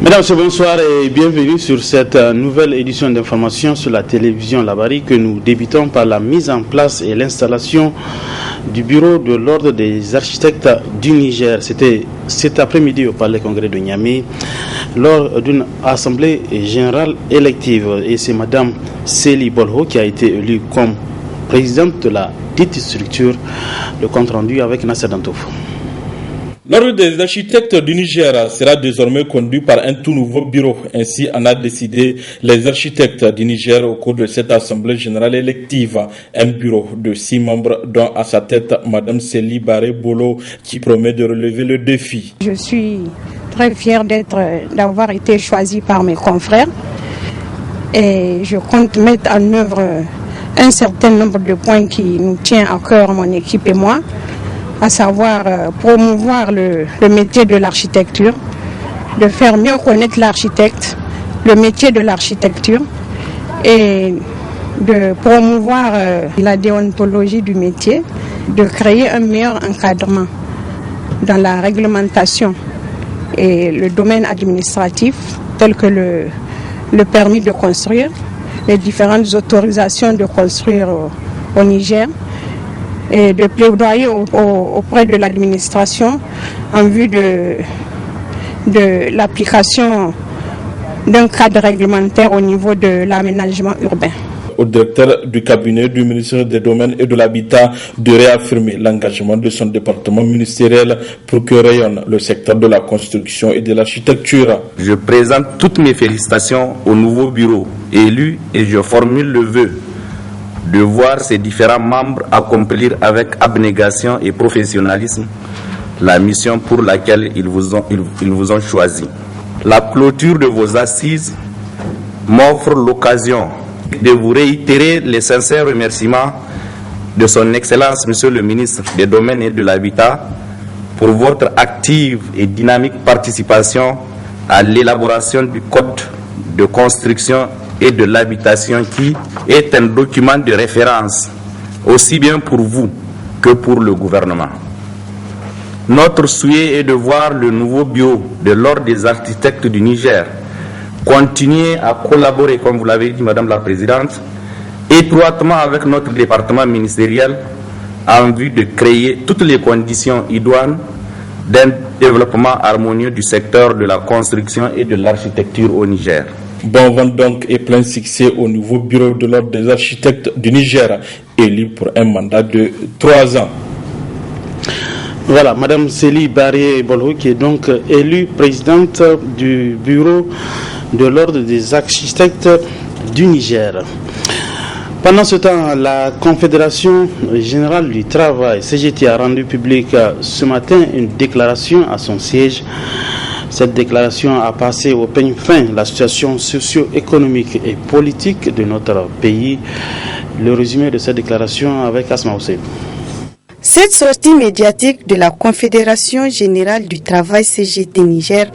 Mesdames, bonsoir et bienvenue sur cette nouvelle édition d'information sur la télévision Labari que nous débutons par la mise en place et l'installation du bureau de l'ordre des architectes du Niger. C'était cet après-midi au Palais Congrès de Niamey lors d'une assemblée générale élective. Et c'est Madame Célie Bolho qui a été élue comme présidente de la dite structure. Le compte rendu avec Nasser Dantouf. L'ordre des architectes du Niger sera désormais conduit par un tout nouveau bureau. Ainsi en a décidé les architectes du Niger au cours de cette assemblée générale élective. Un bureau de 6 membres dont à sa tête Madame Célie Bolho qui promet de relever le défi. Je suis très fière d'avoir été choisie par mes confrères et je compte mettre en œuvre un certain nombre de points qui nous tient à cœur, mon équipe et moi, à savoir promouvoir le métier de l'architecture, de faire mieux connaître l'architecte, le métier de l'architecture et de promouvoir la déontologie du métier, de créer un meilleur encadrement dans la réglementation et le domaine administratif tel que le permis de construire, les différentes autorisations de construire au Niger, et de plaidoyer auprès de l'administration en vue de l'application d'un cadre réglementaire au niveau de l'aménagement urbain. Au directeur du cabinet du ministère des Domaines et de l'Habitat de réaffirmer l'engagement de son département ministériel pour que rayonne le secteur de la construction et de l'architecture. Je présente toutes mes félicitations au nouveau bureau élu et je formule le vœu de voir ces différents membres accomplir avec abnégation et professionnalisme la mission pour laquelle ils vous ont choisi. La clôture de vos assises m'offre l'occasion de vous réitérer les sincères remerciements de son Excellence, Monsieur le Ministre des Domaines et de l'Habitat, pour votre active et dynamique participation à l'élaboration du Code de construction et de l'habitation qui est un document de référence aussi bien pour vous que pour le gouvernement. Notre souhait est de voir le nouveau bureau de l'ordre des architectes du Niger continuer à collaborer, comme vous l'avez dit Madame la Présidente, étroitement avec notre département ministériel en vue de créer toutes les conditions idoines d'un développement harmonieux du secteur de la construction et de l'architecture au Niger. Bon vent donc et plein succès au nouveau bureau de l'ordre des architectes du Niger, élu pour un mandat de 3 ans. Voilà, Madame Célie Bolho qui est donc élue présidente du bureau de l'ordre des architectes du Niger. Pendant ce temps, la Confédération générale du travail, CGT, a rendu public ce matin une déclaration à son siège. Cette déclaration a passé au peigne fin la situation socio-économique et politique de notre pays. Le résumé de cette déclaration avec Asma Hussein. Cette sortie médiatique de la Confédération générale du travail CGT Niger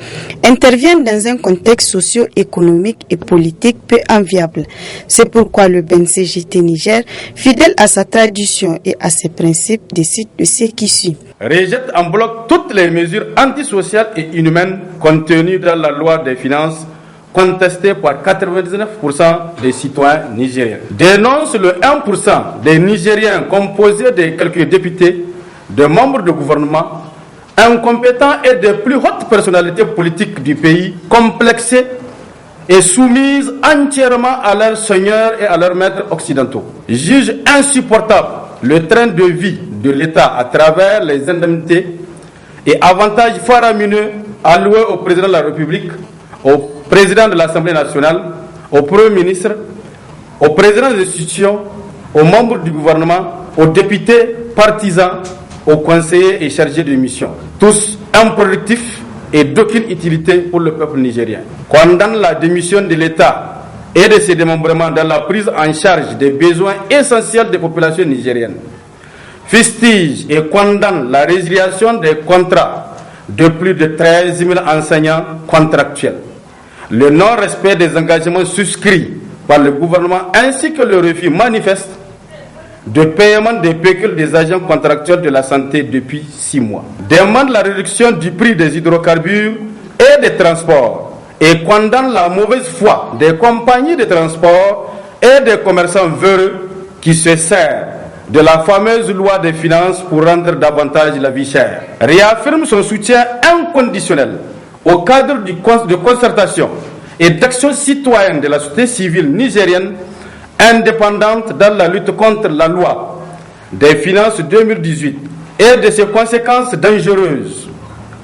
intervient dans un contexte socio-économique et politique peu enviable. C'est pourquoi le BEN CGT Niger, fidèle à sa tradition et à ses principes, décide de ce qui suit. Rejette en bloc toutes les mesures antisociales et inhumaines contenues dans la loi des finances contestée par 99% des citoyens nigériens. Dénonce le 1% des Nigériens composés de quelques députés, de membres de gouvernement, incompétents et des plus hautes personnalités politiques du pays, complexés et soumises entièrement à leurs seigneurs et à leurs maîtres occidentaux. Juge insupportable le train de vie de l'État à travers les indemnités et avantages faramineux alloués au président de la République, au président de l'Assemblée nationale, au Premier ministre, au président des institutions, aux membres du gouvernement, aux députés, partisans, aux conseillers et chargés de mission. Tous improductifs et d'aucune utilité pour le peuple nigérien. Condamne la démission de l'État et de ses démembrements dans la prise en charge des besoins essentiels des populations nigériennes. Fustige et condamne la résiliation des contrats de plus de 13 000 enseignants contractuels. Le non-respect des engagements souscrits par le gouvernement ainsi que le refus manifeste de paiement des pécules des agents contractuels de la santé depuis 6 mois. Demande la réduction du prix des hydrocarbures et des transports et condamne la mauvaise foi des compagnies de transport et des commerçants véreux qui se servent de la fameuse loi des finances pour rendre davantage la vie chère. Réaffirme son soutien inconditionnel au cadre de concertation et d'action citoyenne de la société civile nigérienne indépendante dans la lutte contre la loi des finances 2018 et de ses conséquences dangereuses.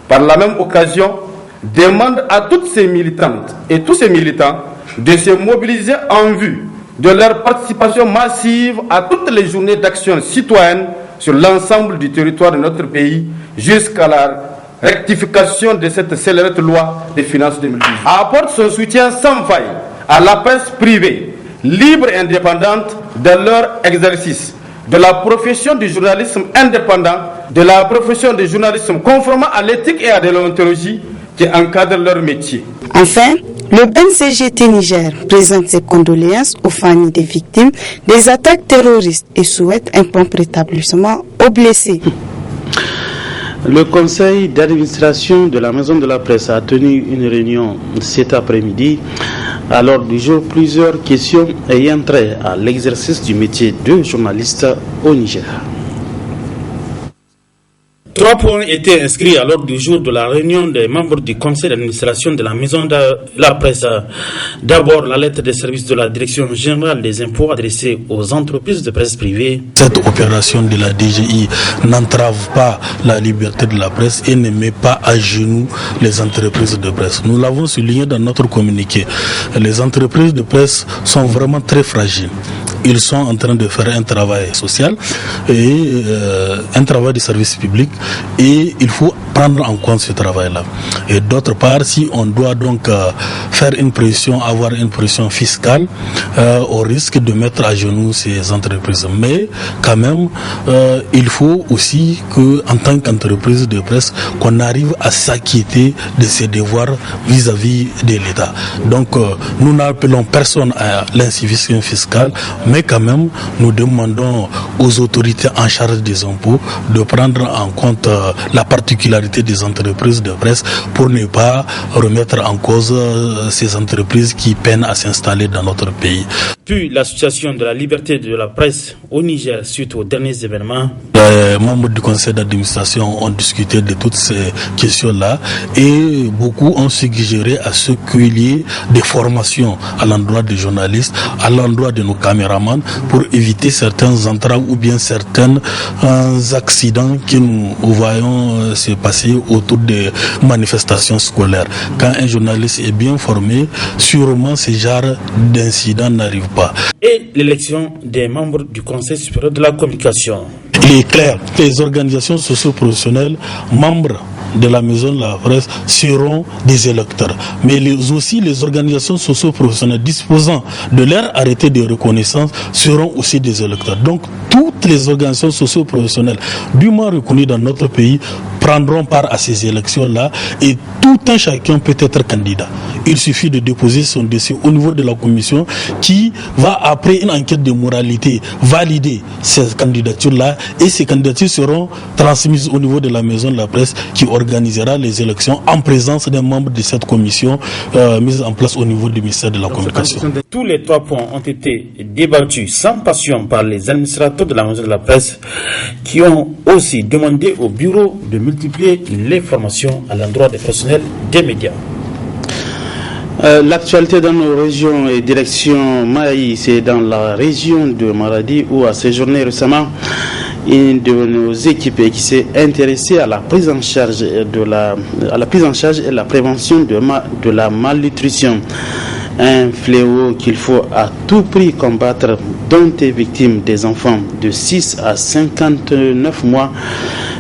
Par la même occasion, demande à toutes ces militantes et tous ces militants de se mobiliser en vue de leur participation massive à toutes les journées d'action citoyenne sur l'ensemble du territoire de notre pays jusqu'à la rectification de cette célèbre loi des finances 2018. Apporte son soutien sans faille à la presse privée, libre et indépendante dans leur exercice, de la profession du journalisme indépendant, de la profession du journalisme conformément à l'éthique et à la déontologie qui encadrent leur métier. Enfin, le BNCGT Niger présente ses condoléances aux familles des victimes des attaques terroristes et souhaite un prompt rétablissement aux blessés. Le conseil d'administration de la Maison de la Presse a tenu une réunion cet après-midi. À l'ordre du jour, plusieurs questions ayant trait à l'exercice du métier de journaliste au Niger. 3 points étaient inscrits à l'ordre du jour de la réunion des membres du conseil d'administration de la Maison de la Presse. D'abord, la lettre de service de la Direction générale des impôts adressée aux entreprises de presse privée. Cette opération de la DGI n'entrave pas la liberté de la presse et ne met pas à genoux les entreprises de presse. Nous l'avons souligné dans notre communiqué. Les entreprises de presse sont vraiment très fragiles. Ils sont en train de faire un travail social et un travail de service public. Et il faut prendre en compte ce travail-là. Et d'autre part, si on doit donc faire une pression, avoir une pression fiscale, on risque de mettre à genoux ces entreprises. Mais quand même, il faut aussi qu'en tant qu'entreprise de presse, qu'on arrive à s'acquitter de ses devoirs vis-à-vis de l'État. Donc, nous n'appelons personne à l'incivisme fiscal, mais quand même, nous demandons aux autorités en charge des impôts de prendre en compte la particularité des entreprises de presse pour ne pas remettre en cause ces entreprises qui peinent à s'installer dans notre pays. Puis l'association de la liberté de la presse au Niger suite aux derniers événements. Les membres du conseil d'administration ont discuté de toutes ces questions-là et beaucoup ont suggéré à ce qu'il y ait des formations à l'endroit des journalistes, à l'endroit de nos caméramans pour éviter certains entraves ou bien certains accidents que nous voyons se passer autour des manifestations scolaires. Quand un journaliste est bien formé, sûrement ce genre d'incident n'arrive pas. Et l'élection des membres du Conseil supérieur de la communication. Il est clair que les organisations socio-professionnelles, membres de la Maison de la Presse, seront des électeurs. Mais aussi les organisations socio-professionnelles disposant de leur arrêté de reconnaissance seront aussi des électeurs. Donc toutes les organisations socio-professionnelles dûment reconnues dans notre pays prendront part à ces élections-là et tout un chacun peut être candidat. Il suffit de déposer son dossier au niveau de la commission qui va, après une enquête de moralité, valider ces candidatures-là et ces candidatures seront transmises au niveau de la Maison de la Presse qui organisera les élections en présence d'un membre de cette commission mise en place au niveau du ministère de la Communication. Tous les 3 points ont été débattus sans passion par les administrateurs de la Maison de la Presse qui ont aussi demandé au bureau de multiplier les formations à l'endroit des personnels des médias. L'actualité dans nos régions et direction Maï, c'est dans la région de Maradi où a séjourné récemment une de nos équipes qui s'est intéressée à la prise en charge et la prévention de la malnutrition. Un fléau qu'il faut à tout prix combattre, dont est victime des enfants de 6 à 59 mois.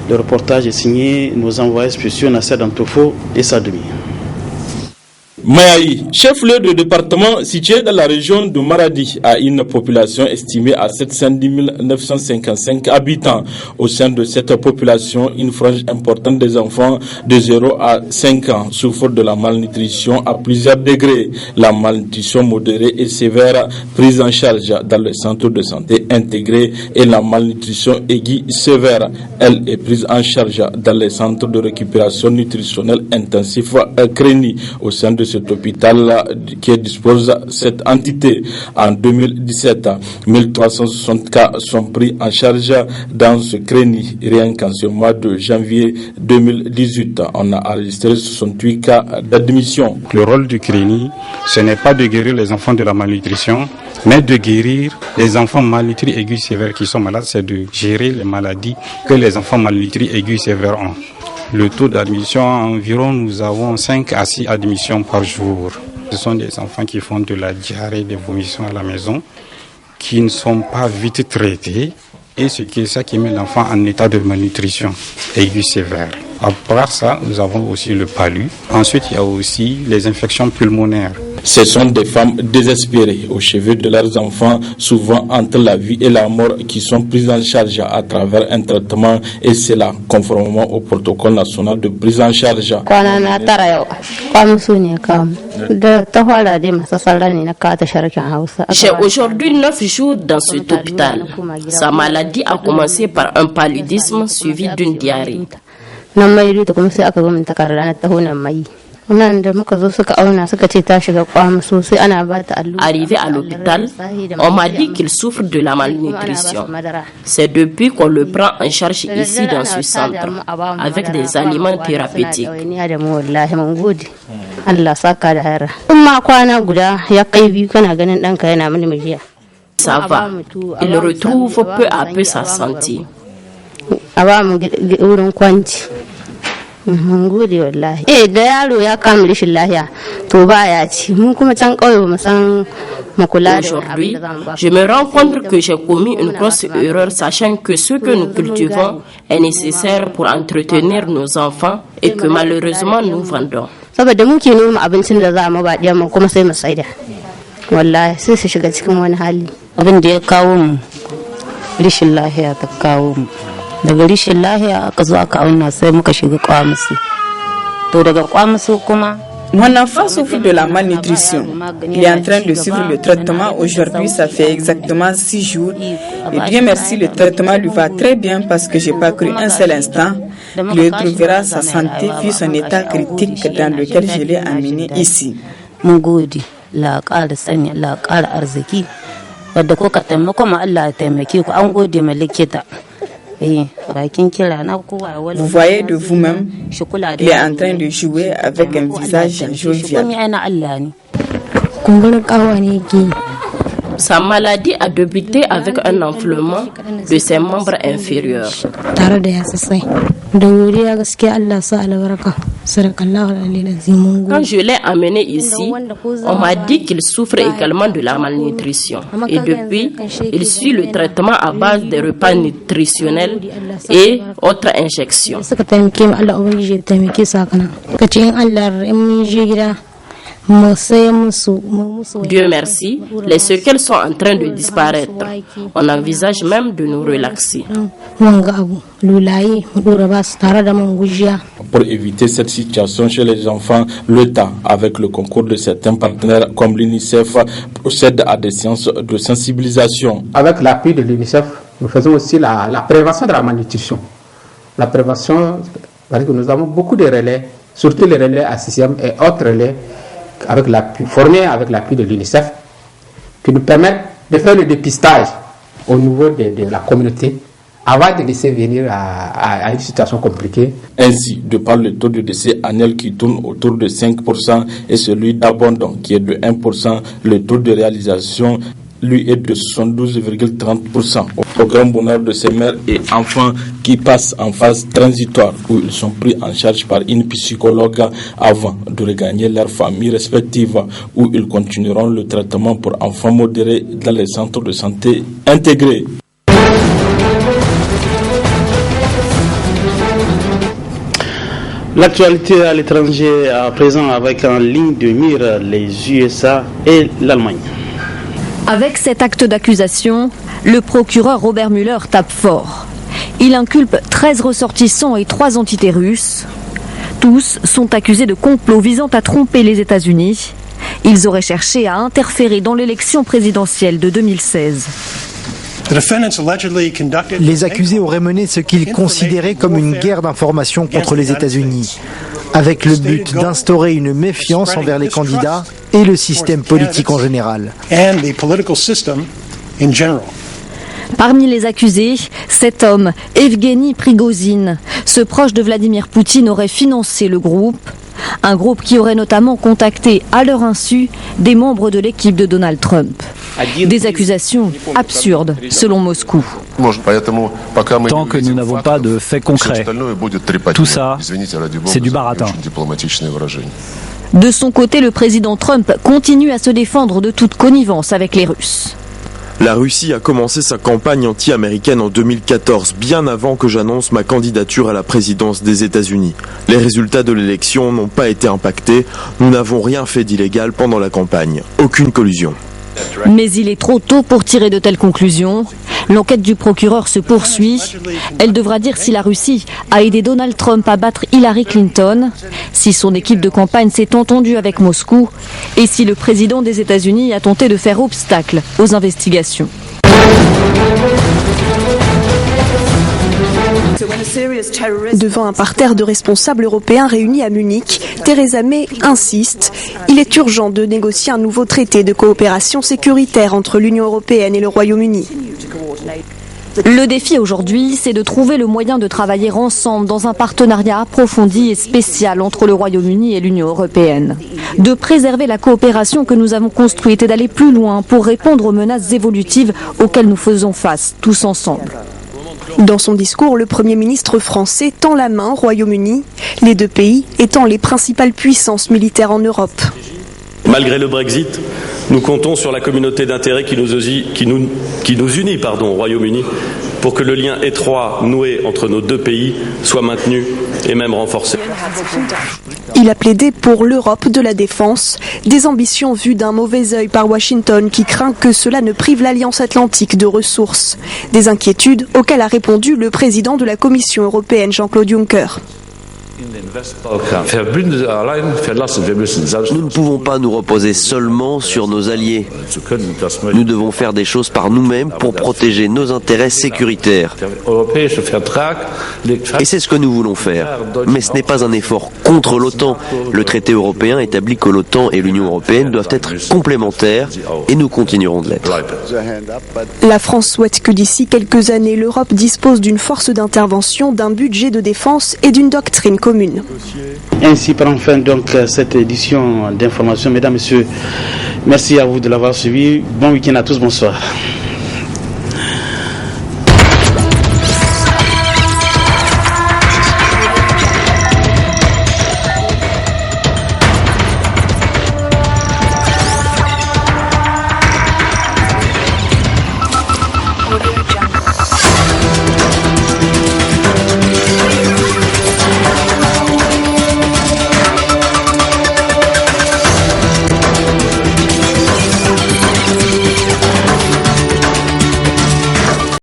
Le reportage est signé nos envoyés spéciaux Nasser Dantofo et Sadoumi. Mayaï, chef-lieu de département situé dans la région de Maradi, a une population estimée à 710 955 habitants. Au sein de cette population, une frange importante des enfants de 0 à 5 ans souffrent de la malnutrition à plusieurs degrés. La malnutrition modérée et sévère prise en charge dans le centre de santé intégrée et la malnutrition aiguë sévère. Elle est prise en charge dans les centres de récupération nutritionnelle intensif CRENI au sein de cet hôpital qui dispose cette entité. En 2017, 1360 cas sont pris en charge dans ce CRENI. Rien qu'en ce mois de janvier 2018, on a enregistré 68 cas d'admission. Le rôle du CRENI, ce n'est pas de guérir les enfants de la malnutrition, mais de guérir les enfants malnutris aigus sévères qui sont malades, c'est de gérer les maladies que les enfants malnutris aigus sévères ont. Le taux d'admission, environ, nous avons 5 à 6 admissions par jour. Ce sont des enfants qui font de la diarrhée, des vomissements à la maison, qui ne sont pas vite traités, et ce qui est ça qui met l'enfant en état de malnutrition aiguë sévère. À part ça, nous avons aussi le palu. Ensuite, il y a aussi les infections pulmonaires. Ce sont des femmes désespérées au chevet de leurs enfants, souvent entre la vie et la mort, qui sont prises en charge à travers un traitement, et c'est là, conformément au protocole national de prise en charge. J'ai aujourd'hui 9 jours dans cet hôpital. Sa maladie a commencé par un paludisme suivi d'une diarrhée. Arrivé à l'hôpital, on m'a dit qu'il souffre de la malnutrition. C'est depuis qu'on le prend en charge ici dans ce centre, avec des aliments thérapeutiques. Ça va, il retrouve peu à peu sa santé. Aujourd'hui, je me rends compte que j'ai commis une grosse erreur, sachant que ce que nous cultivons est nécessaire pour entretenir nos enfants et que malheureusement nous vendons. daga rishin lahiya aka zo aka auna sai muka shiga kwamusu to daga kwamusu kuma Mon enfant souffre de la malnutrition. Il est en train de suivre le traitement. Aujourd'hui, ça fait exactement 6 jours. Et Dieu merci, le traitement lui va très bien parce que je n'ai pas cru un seul instant qu'il retrouvera sa santé vu son état critique dans lequel je l'ai amené ici. Mun gode, la ƙara sanya, la ƙara arziki. Wadda kuka taimako ma Allah ya taimake ku, an gode ma likita. Vous voyez de vous-même, il est en train de jouer avec un visage jovial. Sa maladie a débuté avec un enflement de ses membres inférieurs. Quand je l'ai amené ici, on m'a dit qu'il souffre également de la malnutrition. Et depuis, il suit le traitement à base des repas nutritionnels et autres injections. Dieu merci, les séquelles sont en train de disparaître. On envisage même de nous relaxer. Pour éviter cette situation chez les enfants, l'État, avec le concours de certains partenaires comme l'UNICEF, procède à des séances de sensibilisation. Avec l'appui de l'UNICEF, nous faisons aussi la prévention de la malnutrition. La prévention, parce que nous avons beaucoup de relais, surtout les relais à 6e et autres relais, formés avec l'appui de l'UNICEF, qui nous permettent de faire le dépistage au niveau de la communauté avant de laisser venir à une situation compliquée. Ainsi, de par le taux de décès annuel qui tourne autour de 5% et celui d'abandon qui est de 1%, le taux de réalisation lui est de 72,30%. Au grand bonheur de ces mères et enfants qui passent en phase transitoire où ils sont pris en charge par une psychologue avant de regagner leurs familles respectives où ils continueront le traitement pour enfants modérés dans les centres de santé intégrés. L'actualité à l'étranger à présent avec en ligne de mire les USA et l'Allemagne. Avec cet acte d'accusation, le procureur Robert Mueller tape fort. Il inculpe 13 ressortissants et 3 entités russes. Tous sont accusés de complot visant à tromper les États-Unis. Ils auraient cherché à interférer dans l'élection présidentielle de 2016. Les accusés auraient mené ce qu'ils considéraient comme une guerre d'information contre les États-Unis, avec le but d'instaurer une méfiance envers les candidats et le système politique en général. Parmi les accusés, cet homme, Evgeny Prigozhin, ce proche de Vladimir Poutine, aurait financé le groupe. Un groupe qui aurait notamment contacté, à leur insu, des membres de l'équipe de Donald Trump. Des accusations absurdes, selon Moscou. Tant que nous n'avons pas de faits concrets, tout ça, c'est du baratin. De son côté, le président Trump continue à se défendre de toute connivence avec les Russes. La Russie a commencé sa campagne anti-américaine en 2014, bien avant que j'annonce ma candidature à la présidence des États-Unis. Les résultats de l'élection n'ont pas été impactés. Nous n'avons rien fait d'illégal pendant la campagne. Aucune collusion. Mais il est trop tôt pour tirer de telles conclusions. L'enquête du procureur se poursuit. Elle devra dire si la Russie a aidé Donald Trump à battre Hillary Clinton, si son équipe de campagne s'est entendue avec Moscou et si le président des États-Unis a tenté de faire obstacle aux investigations. Devant un parterre de responsables européens réunis à Munich, Theresa May insiste. Il est urgent de négocier un nouveau traité de coopération sécuritaire entre l'Union européenne et le Royaume-Uni. Le défi aujourd'hui, c'est de trouver le moyen de travailler ensemble dans un partenariat approfondi et spécial entre le Royaume-Uni et l'Union européenne. De préserver la coopération que nous avons construite et d'aller plus loin pour répondre aux menaces évolutives auxquelles nous faisons face, tous ensemble. Dans son discours, le Premier ministre français tend la main au Royaume-Uni, les deux pays étant les principales puissances militaires en Europe. Malgré le Brexit, nous comptons sur la communauté d'intérêts qui nous unit au Royaume-Uni pour que le lien étroit noué entre nos deux pays soit maintenu et même renforcé. Il a plaidé pour l'Europe de la défense, des ambitions vues d'un mauvais œil par Washington qui craint que cela ne prive l'Alliance Atlantique de ressources. Des inquiétudes auxquelles a répondu le président de la Commission européenne, Jean-Claude Juncker. Nous ne pouvons pas nous reposer seulement sur nos alliés. Nous devons faire des choses par nous-mêmes pour protéger nos intérêts sécuritaires. Et c'est ce que nous voulons faire. Mais ce n'est pas un effort contre l'OTAN. Le traité européen établit que l'OTAN et l'Union européenne doivent être complémentaires et nous continuerons de l'être. La France souhaite que d'ici quelques années, l'Europe dispose d'une force d'intervention, d'un budget de défense et d'une doctrine commune. Ainsi prend fin donc cette édition d'information. Mesdames, Messieurs, merci à vous de l'avoir suivi. Bon week-end à tous, bonsoir.